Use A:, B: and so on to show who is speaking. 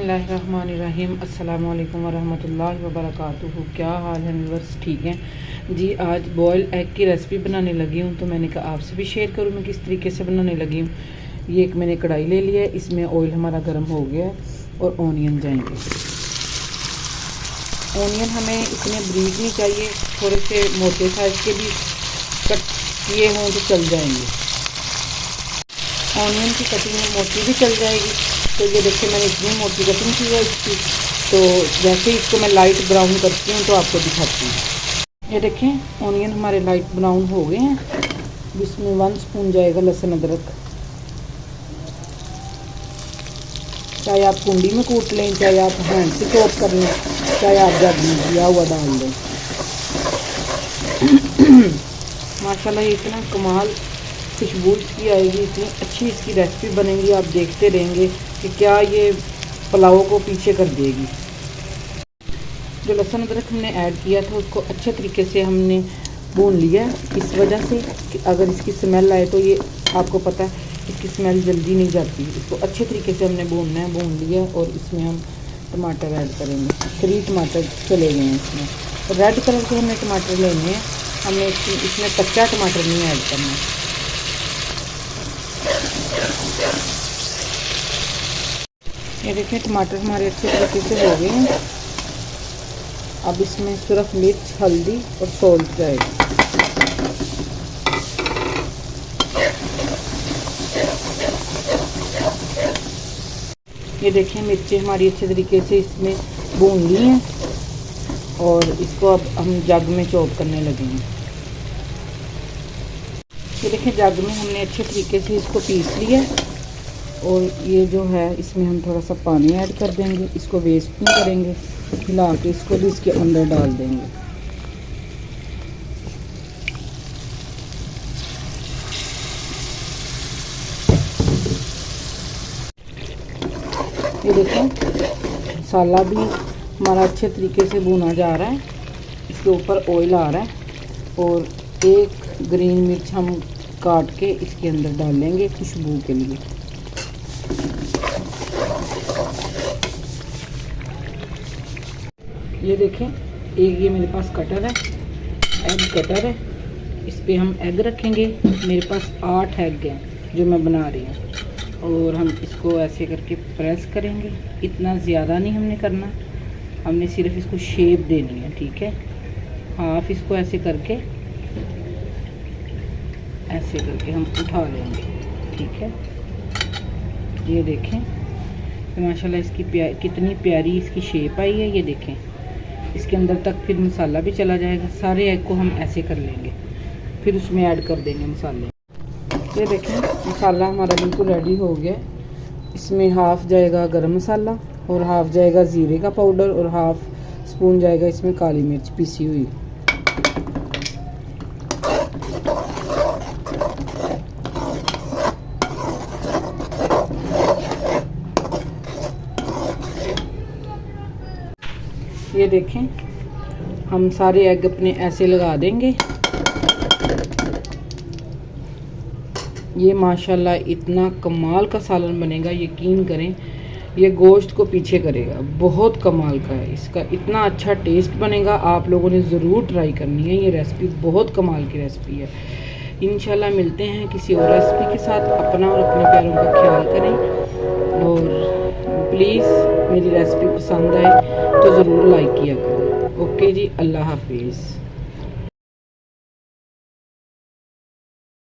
A: बिस्मिल्लाहिर्रहमानिर्रहीम अस्सलामु अलैकुम वरहमतुल्लाहि वबरकातुहू। क्या हाल है व्यूअर्स, ठीक हैं जी। आज बॉयल एग की रेसिपी बनाने लगी हूँ, तो मैंने कहा आपसे भी शेयर करूँ मैं किस तरीके से बनाने लगी हूँ। ये एक मैंने कढ़ाई ले लिया है, इसमें ऑयल हमारा गर्म हो गया है और ऑनियन जाएंगे। ऑनियन हमें इतने ब्रीक नहीं चाहिए, थोड़े से मोटे साइज़ के भी कट किए हों तो चल जाएंगे। ऑनियन की कटिंग मोटी भी चल जाएगी। तो ये देखिए मैंने इतनी मोटी कटिंग की है इसकी। तो जैसे इसको मैं लाइट ब्राउन करती हूँ तो आपको दिखाती हूँ। ये देखें ऑनियन हमारे लाइट ब्राउन हो गए हैं। इसमें 1 स्पून जाएगा लहसुन अदरक। चाहे आप कुंडी में कूट लें, चाहे आप हैंड से चॉप कर लें, चाहे आप जब दिया हुआ डाल दें। माशाल्लाह ये इतना कमाल खुशबू इसकी आएगी, इतनी अच्छी इसकी रेसिपी बनेगी, आप देखते रहेंगे कि क्या ये पुलाव को पीछे कर देगी। जो लहसुन अदरक हमने ऐड किया था उसको अच्छे तरीके से हमने भून लिया, इस वजह से कि अगर इसकी स्मेल आए तो ये आपको पता है इसकी स्मेल जल्दी नहीं जाती। इसको अच्छे तरीके से हमने भूनना है, भून लिया। और इसमें हम टमाटर ऐड करेंगे। 3 टमाटर चले गए हैं इसमें। रेड कलर के हमने टमाटर लेने हैं, हमने इसमें कच्चा टमाटर नहीं ऐड करना। ये देखिए टमाटर हमारे अच्छे तरीके से हो गए हैं। अब इसमें सिर्फ मिर्च, हल्दी और सॉल्ट जाएगा। ये देखिए मिर्चें हमारी अच्छे तरीके से इसमें भून ली हैं और इसको अब हम जग में चॉप करने लगेंगे। ये देखिए जग में हमने अच्छे तरीके से इसको पीस लिया और ये जो है इसमें हम थोड़ा सा पानी ऐड कर देंगे। इसको वेस्ट नहीं करेंगे, हिला के इसको भी इसके अंदर डाल देंगे। ये देखो मसाला भी हमारा अच्छे तरीके से भुना जा रहा है, इसके ऊपर ऑयल आ रहा है। और 1 ग्रीन मिर्च हम काट के इसके अंदर डाल लेंगे खुशबू के लिए। ये देखें एक ये मेरे पास कटर है, एग कटर है। इस पे हम एग रखेंगे। मेरे पास 8 एग हैं जो मैं बना रही हूँ। और हम इसको ऐसे करके प्रेस करेंगे। इतना ज़्यादा नहीं हमने करना, हमने सिर्फ इसको शेप देनी है, ठीक है। हाफ इसको ऐसे करके हम उठा लेंगे, ठीक है। ये देखें तो माशाल्लाह इसकी कितनी प्यारी इसकी शेप आई है। ये देखें इसके अंदर तक फिर मसाला भी चला जाएगा। सारे एग को हम ऐसे कर लेंगे, फिर उसमें ऐड कर देंगे मसाले। ये देखें मसाला हमारा बिल्कुल रेडी हो गया। इसमें हाफ जाएगा गरम मसाला और हाफ जाएगा ज़ीरे का पाउडर और हाफ स्पून जाएगा इसमें काली मिर्च पीसी हुई। ये देखें हम सारे एग अपने ऐसे लगा देंगे। ये माशाल्लाह इतना कमाल का सालन बनेगा, यकीन करें ये गोश्त को पीछे करेगा। बहुत कमाल का है, इसका इतना अच्छा टेस्ट बनेगा। आप लोगों ने ज़रूर ट्राई करनी है, ये रेसिपी बहुत कमाल की रेसिपी है। इंशाल्लाह मिलते हैं किसी और रेसिपी के साथ। अपना और अपने प्यारों का ख्याल करें और प्लीज़ मेरी रेसिपी पसंद आए तो ज़रूर लाइक किया करें। ओके जी, अल्लाह हाफिज़।